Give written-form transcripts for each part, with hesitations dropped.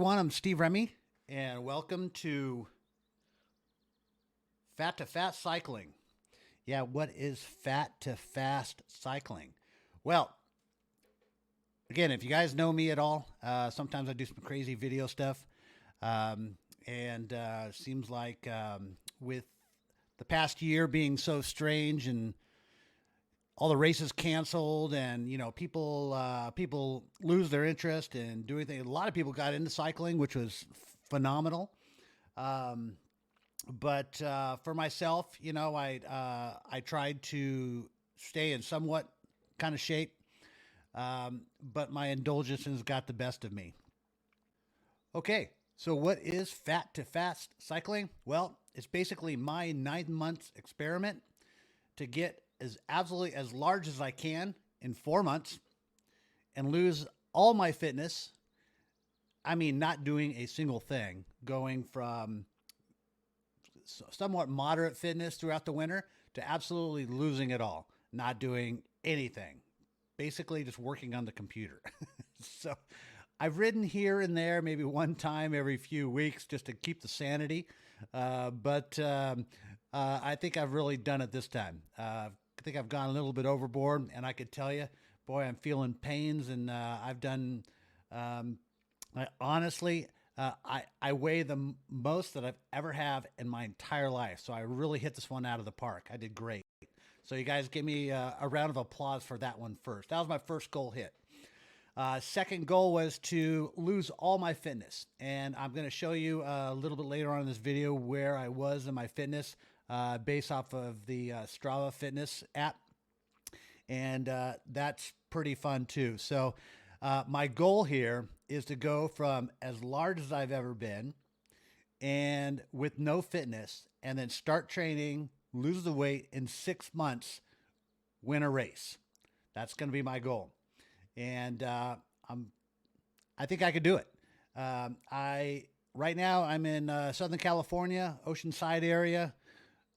everyone. I'm Steve Remy, and welcome to Fat to Fast Cycling. Yeah, what is fat to fast cycling? Well, again, if you guys know me at all, sometimes I do some crazy video stuff. And seems like with the past year being so strange and all the races canceled and people lose their interest in doing things. A lot of people got into cycling, which was phenomenal. Um, but for myself, I tried to stay in somewhat kind of shape, but my indulgences got the best of me. Okay, so what is fat to fast cycling? Well, it's basically my 9 months experiment to get as absolutely as large as I can in 4 months and lose all my fitness. I mean, not doing a single thing, going from somewhat moderate fitness throughout the winter to absolutely losing it all, not doing anything, basically just working on the computer. So I've ridden here and there, maybe one time every few weeks just to keep the sanity. But I think I've really done it this time. I think I've gone a little bit overboard, and I could tell you, boy, I'm feeling pains, and I've done. Um, honestly, I weigh the most that I've ever have in my entire life. So I really hit this one out of the park. I did great. So you guys give me a round of applause for that one first. That was my first goal hit. Second goal was to lose all my fitness. And I'm going to show you a little bit later on in this video where I was in my fitness based off of the Strava Fitness app. And that's pretty fun too. So my goal here is to go from as large as I've ever been and with no fitness, and then start training, lose the weight in 6 months, win a race. That's going to be my goal. And I think I could do it. I right now I'm in Southern California, Oceanside area,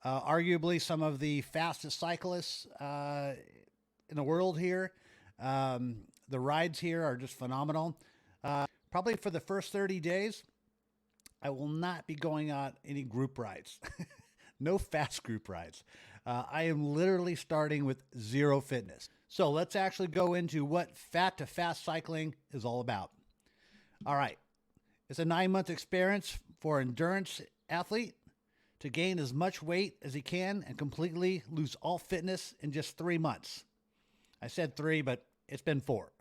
arguably some of the fastest cyclists in the world here. The rides here are just phenomenal. Probably for the first 30 days, I will not be going on any group rides. No fast group rides. I am literally starting with zero fitness. So let's actually go into what fat to fast cycling is all about. All right. It's a 9 month experience for an endurance athlete to gain as much weight as he can and completely lose all fitness in just 3 months. I said three, but it's been four.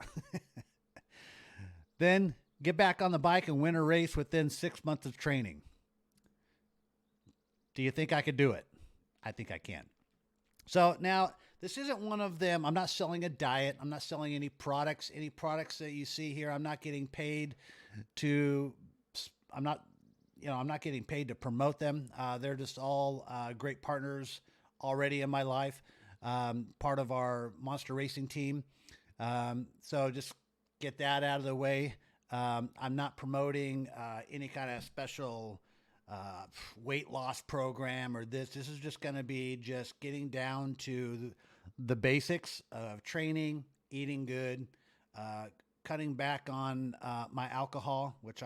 Then get back on the bike and win a race within 6 months of training. Do you think I could do it? I think I can. So now this isn't one of them. I'm not selling a diet. I'm not selling any products. Any products that you see here, I'm not getting paid to, I'm not getting paid to promote them. They're just all great partners already in my life. Part of our Monster Racing team. So just get that out of the way. I'm not promoting any kind of special weight loss program or this. This is just going to be just getting down to the basics of training, eating good, cutting back on my alcohol, which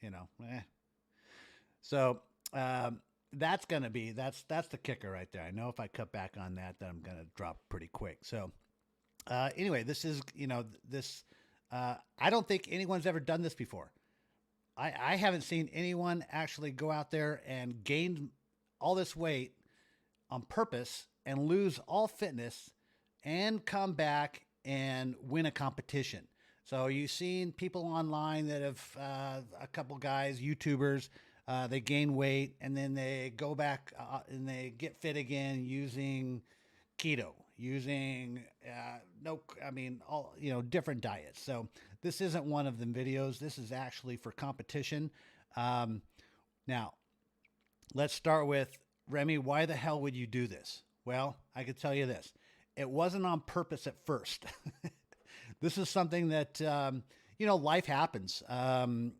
you know, eh. So that's going to be that's the kicker right there. I know if I cut back on that, then I'm going to drop pretty quick. So anyway, this is this. I don't think anyone's ever done this before. I haven't seen anyone actually go out there and gain all this weight on purpose and lose all fitness and come back and win a competition. So you've seen people online that have a couple guys, YouTubers, they gain weight and then they go back and they get fit again using keto, using no, I mean all different diets. So this isn't one of them videos. This is actually for competition. Now, let's start with Remy. Why the hell would you do this? Well, I could tell you this: it wasn't on purpose at first. This is something that life happens. And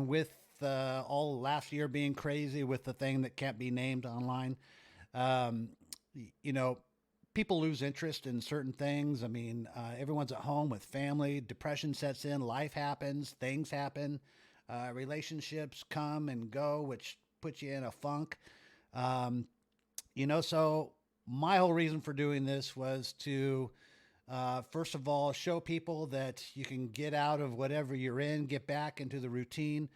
with all last year being crazy with the thing that can't be named online, you know, people lose interest in certain things. I mean, everyone's at home with family, depression sets in, life happens, things happen, relationships come and go, which puts you in a funk. Um, so my whole reason for doing this was to, first of all, show people that you can get out of whatever you're in, get back into the routine.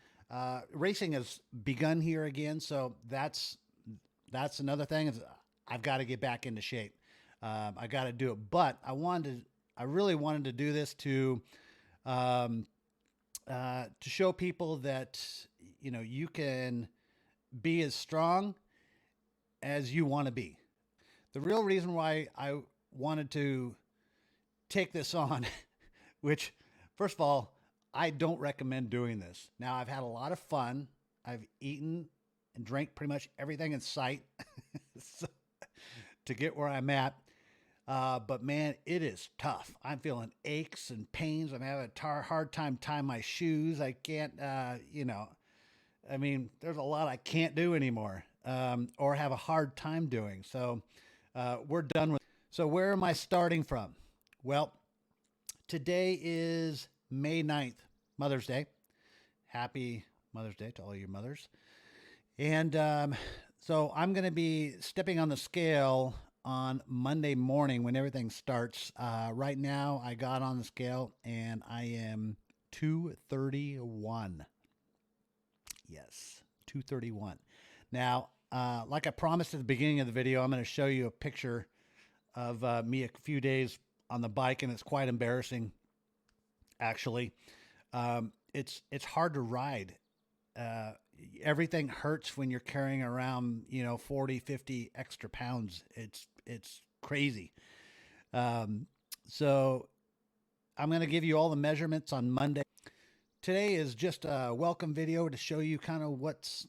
Racing has begun here again, so that's another thing. Is I've got to get back into shape. I got to do it, but I really wanted to do this um, to show people that you can be as strong as you want to be. The real reason why I wanted to take this on, which, first of all, I don't recommend doing this. Now, I've had a lot of fun. I've eaten and drank pretty much everything in sight so, to get where I'm at. But man, it is tough. I'm feeling aches and pains. I'm having a hard time tying my shoes. I can't, I mean, there's a lot I can't do anymore, or have a hard time doing. So we're done with. So where am I starting from? Well, today is May 9th, Mother's Day. Happy Mother's Day to all your mothers. And so I'm going to be stepping on the scale on Monday morning when everything starts. Right now, I got on the scale and I am 231. Yes, 231. Now, like I promised at the beginning of the video, I'm going to show you a picture of me a few days on the bike, and it's quite embarrassing, actually. It's hard to ride. Everything hurts when you're carrying around, 40, 50 extra pounds. It's crazy. So I'm going to give you all the measurements on Monday. Today is just a welcome video to show you kind of what's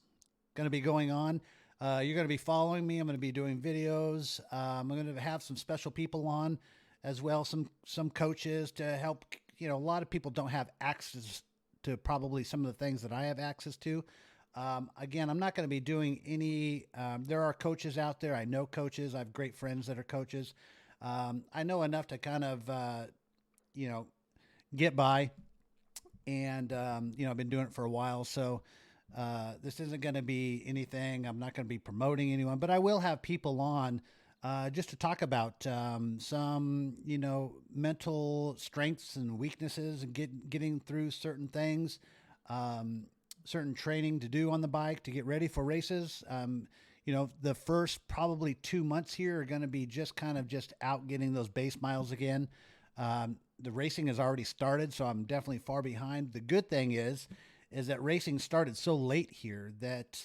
going to be going on. You're going to be following me. I'm going to be doing videos. I'm going to have some special people on as well. Some coaches to help. A lot of people don't have access to probably some of the things that I have access to. Again, I'm not going to be doing any, there are coaches out there. I know coaches. I have great friends that are coaches. I know enough to kind of, get by. And, I've been doing it for a while. So this isn't going to be anything. I'm not going to be promoting anyone, but I will have people on just to talk about some, mental strengths and weaknesses and getting through certain things, certain training to do on the bike to get ready for races. The first probably 2 months here are going to be just kind of just out getting those base miles again. The racing has already started, so I'm definitely far behind. The good thing is that racing started so late here that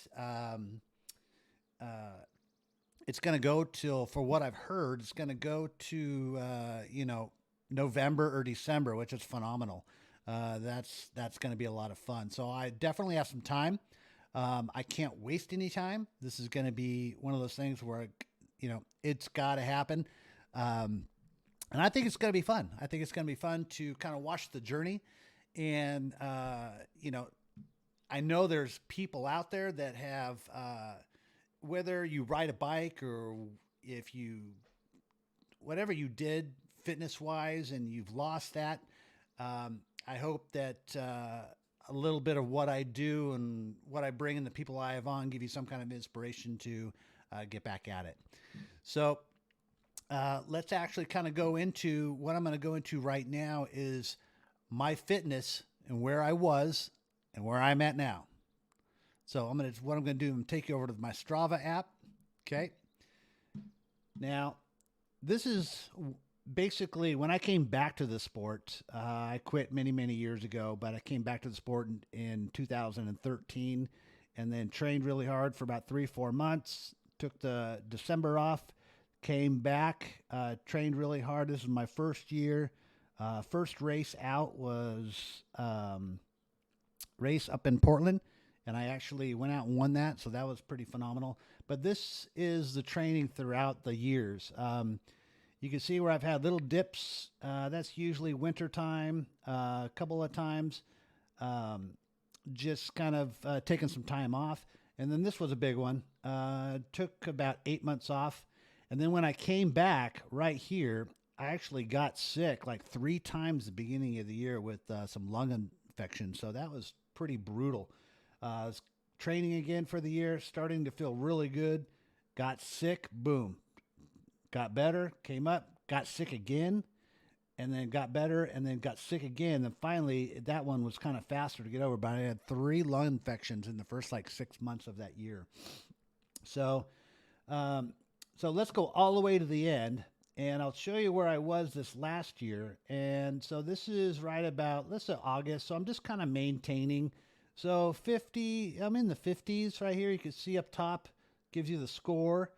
it's going to go till, for what I've heard, it's going to go to, November or December, which is phenomenal. That's going to be a lot of fun. So I definitely have some time. I can't waste any time. This is going to be one of those things where, it's got to happen. And I think it's going to be fun. I think it's going to be fun to kind of watch the journey. And, I know there's people out there that have, whether you ride a bike or whatever you did fitness wise and you've lost that, I hope that a little bit of what I do and what I bring and the people I have on give you some kind of inspiration to get back at it. So let's actually kind of go into what I'm going to go into right now is my fitness and where I was and where I'm at now. So what I'm going to do, I'm going to take you over to my Strava app. Okay. Now, this is basically when I came back to the sport. I quit many, many years ago, but I came back to the sport in 2013 and then trained really hard for about 3-4 months. Took the December off, came back, trained really hard. This is my first year. First race out was race up in Portland, and I actually went out and won that, so that was pretty phenomenal. But this is the training throughout the years. You can see where I've had little dips. That's usually winter time, a couple of times, just kind of taking some time off. And then this was a big one. Took about 8 months off. And then when I came back right here, I actually got sick like 3 times the beginning of the year with some lung infection. So that was pretty brutal. I was training again for the year, starting to feel really good. Got sick, boom. Got better, came up, got sick again, and then got better, and then got sick again. And finally, that one was kind of faster to get over, but I had 3 lung infections in the first like 6 months of that year. So, so let's go all the way to the end, and I'll show you where I was this last year. And so this is right about, let's say August. So I'm just kind of maintaining. So 50, I'm in the 50s right here. You can see up top, gives you the score.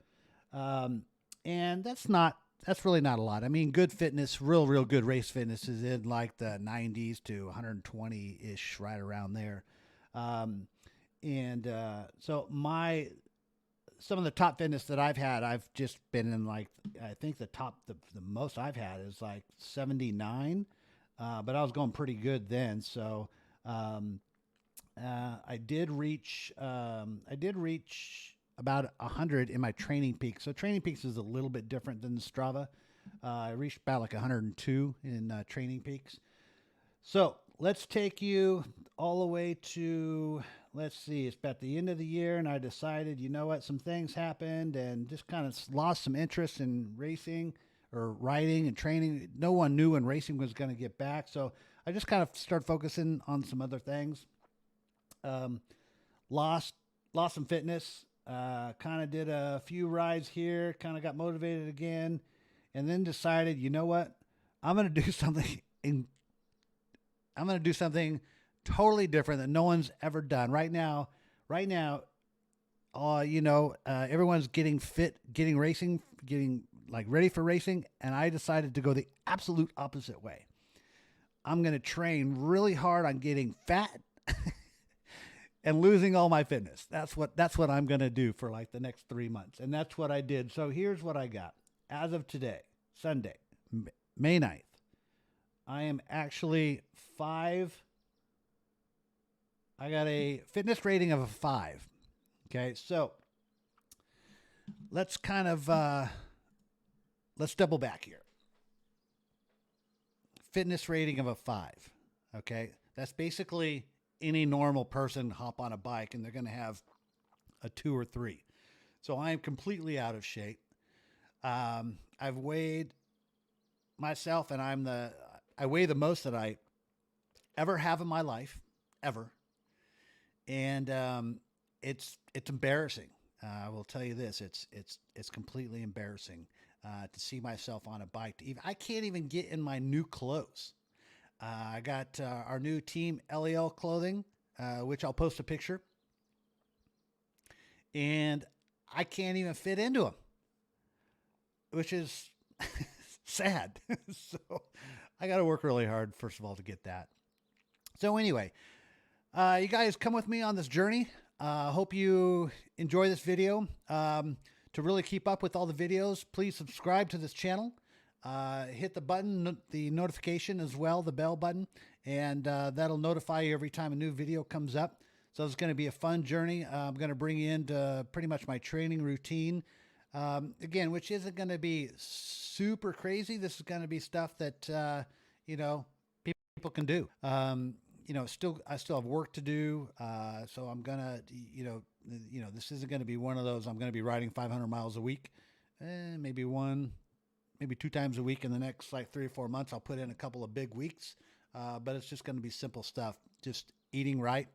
And that's really not a lot. I mean, good fitness, real good race fitness is in like the 90s to 120-ish, right around there. So some of the top fitness that I've had, I've just been in like, I think the most I've had is like 79. But I was going pretty good then. So, I did reach about 100 in my Training Peaks. So Training Peaks is a little bit different than the Strava. I reached about like 102 in Training Peaks. So let's take you all the way to, let's see, it's about the end of the year, and I decided, you know what, some things happened and just kind of lost some interest in racing or riding and training. No one knew when racing was going to get back. So I just kind of started focusing on some other things. Lost some fitness. Kind of did a few rides here, kind of got motivated again, and then decided, you know what, I'm going to do something totally different that no one's ever done. Right now, everyone's getting fit, getting racing, getting like ready for racing. And I decided to go the absolute opposite way. I'm going to train really hard on getting fat and losing all my fitness. That's what I'm going to do for like the next 3 months. And that's what I did. So here's what I got. As of today, Sunday, May 9th, I am actually I got a fitness rating of a 5. Okay. So let's kind of, let's double back here. Fitness rating of a 5. Okay. That's basically any normal person hop on a bike and they're going to have a 2 or 3. So I am completely out of shape. I've weighed myself, and I weigh the most that I ever have in my life, ever. And it's embarrassing. I will tell you this: it's completely embarrassing to see myself on a bike. I can't even get in my new clothes. I got our new Team LEL clothing, which I'll post a picture, and I can't even fit into them, which is sad. So I got to work really hard, first of all, to get that. So anyway, you guys come with me on this journey. Hope you enjoy this video. To really keep up with all the videos, please subscribe to this channel. Hit the button, the notification as well, the bell button, and that'll notify you every time a new video comes up. So it's going to be a fun journey. I'm going to bring you into pretty much my training routine. Again, which isn't going to be super crazy. This is going to be stuff that, people can do. I still have work to do. So I'm going to, this isn't going to be one of those, I'm going to be riding 500 miles a week, maybe 2 times a week in the next like 3 or 4 months. I'll put in a couple of big weeks, but it's just going to be simple stuff, just eating right,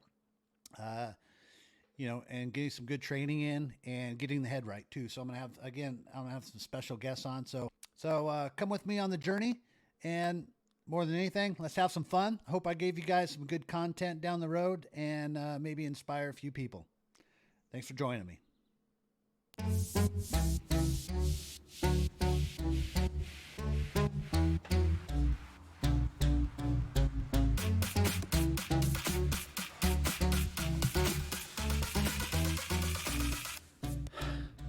and getting some good training in and getting the head right too. So I'm going to have some special guests on. So come with me on the journey, and more than anything, let's have some fun. I hope I gave you guys some good content down the road and maybe inspire a few people. Thanks for joining me.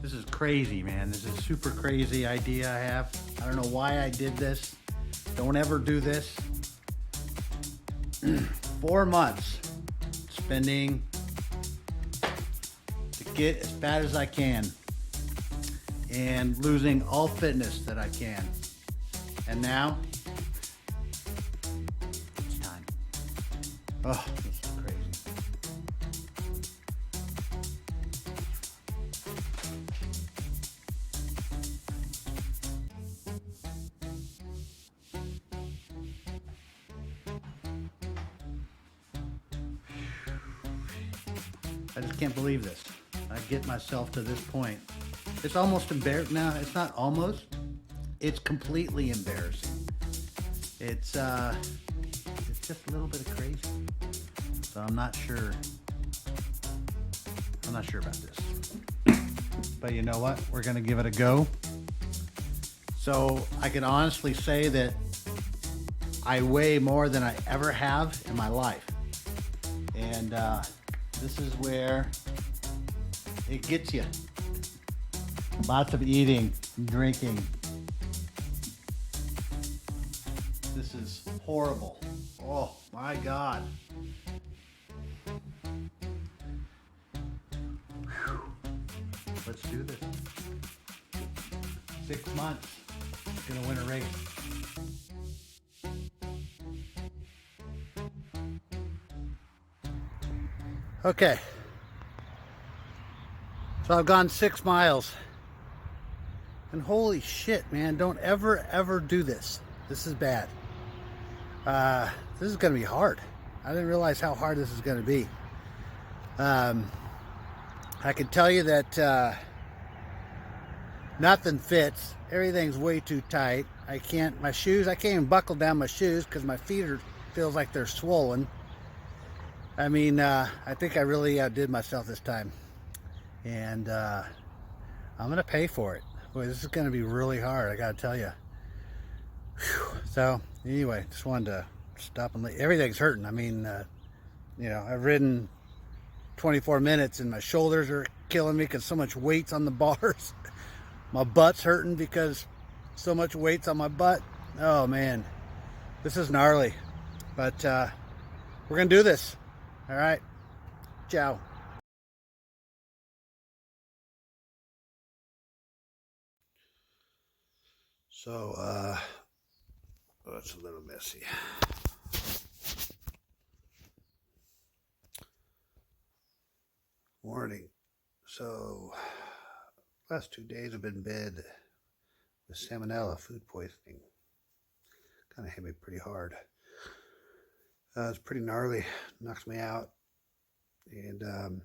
This is crazy, man. This is a super crazy idea I have. I don't know why I did this. Don't ever do this. 4 months spending to get as fat as I can. and losing all fitness that I can. And now, it's time. Oh, this is crazy. I just can't believe this. I get myself to this point. It's almost embarrassing. No, it's not almost. It's completely embarrassing. It's just a little bit of crazy. So I'm not sure. I'm not sure about this. But you know what? We're gonna give it a go. So I can honestly say that I weigh more than I ever have in my life. And this is where it gets you. Lots of eating and drinking. This is horrible. Oh my God. Whew. Let's do this. 6 months. Gonna win a race. Okay. So I've gone 6 miles. And holy shit, man, don't ever do this. This is bad. This is gonna be hard. I didn't realize how hard this is gonna be. I can tell you that nothing fits. Everything's way too tight. I can't even buckle down my shoes because my feet feels like they're swollen. I mean, I think I really outdid myself this time. And I'm gonna pay for it. Boy, this is gonna be really hard, I gotta tell you. Whew. So anyway, just wanted to stop and everything's hurting. I mean, you know, I've ridden 24 minutes and my shoulders are killing me because so much weight's on the bars. My butt's hurting because so much weight's on my butt. Oh man, this is gnarly. But we're gonna do this. All right, ciao. So, oh, it's a little messy. Morning. So, last 2 days I've been in bed with salmonella, food poisoning. Kind of hit me pretty hard. It's pretty gnarly. Knocks me out. And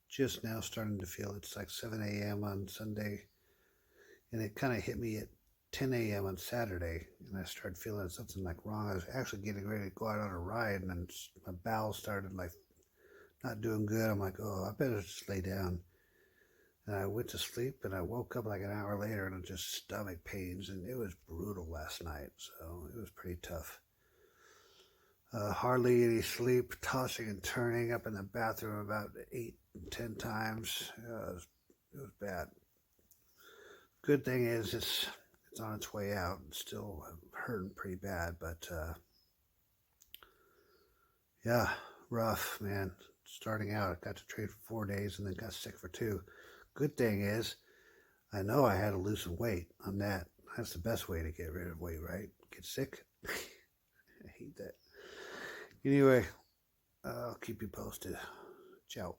just now starting to feel it's like 7 a.m. on Sunday. And it kind of hit me at 10 a.m. on Saturday, and I started feeling something like wrong. I was actually getting ready to go out on a ride, and then my bowels started like not doing good. I'm like, oh, I better just lay down. And I went to sleep, and I woke up like an hour later, and it was just stomach pains, and it was brutal last night, so it was pretty tough. Hardly any sleep, tossing and turning up in the bathroom about 8 and 10 times. It was bad. Good thing is it's on its way out. It's still hurting pretty bad, but yeah, rough, man. Starting out, I got to train for 4 days and then got sick for 2. Good thing is I know I had to lose some weight on that. That's the best way to get rid of weight, right? Get sick. I hate that. Anyway, I'll keep you posted. Ciao.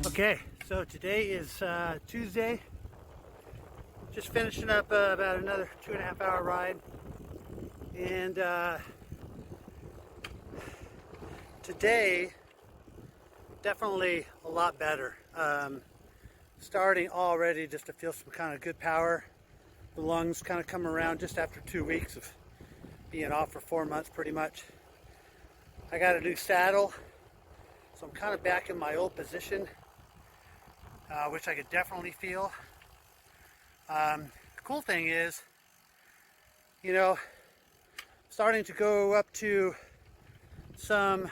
Okay, so today is Tuesday. Just finishing up about another 2.5 hour ride. And today, definitely a lot better. Starting already just to feel some kind of good power. The lungs kind of come around just after 2 weeks of being off for 4 months pretty much. I got a new saddle, so I'm kind of back in my old position, which I could definitely feel. The cool thing is, you know, starting to go up to some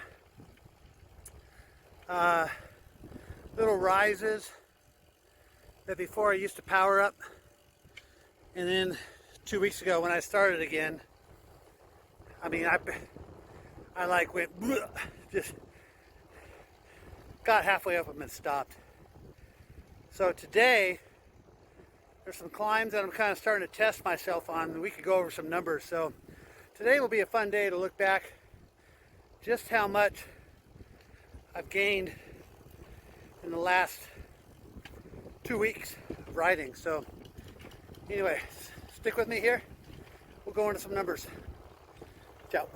little rises that before I used to power up, and then 2 weeks ago when I started again, I mean, I like went just got halfway up and stopped. So today there's some climbs that I'm kind of starting to test myself on, and we could go over some numbers. So today will be a fun day to look back just how much I've gained in the last 2 weeks of riding. So anyway, stick with me here. We'll go into some numbers. Ciao.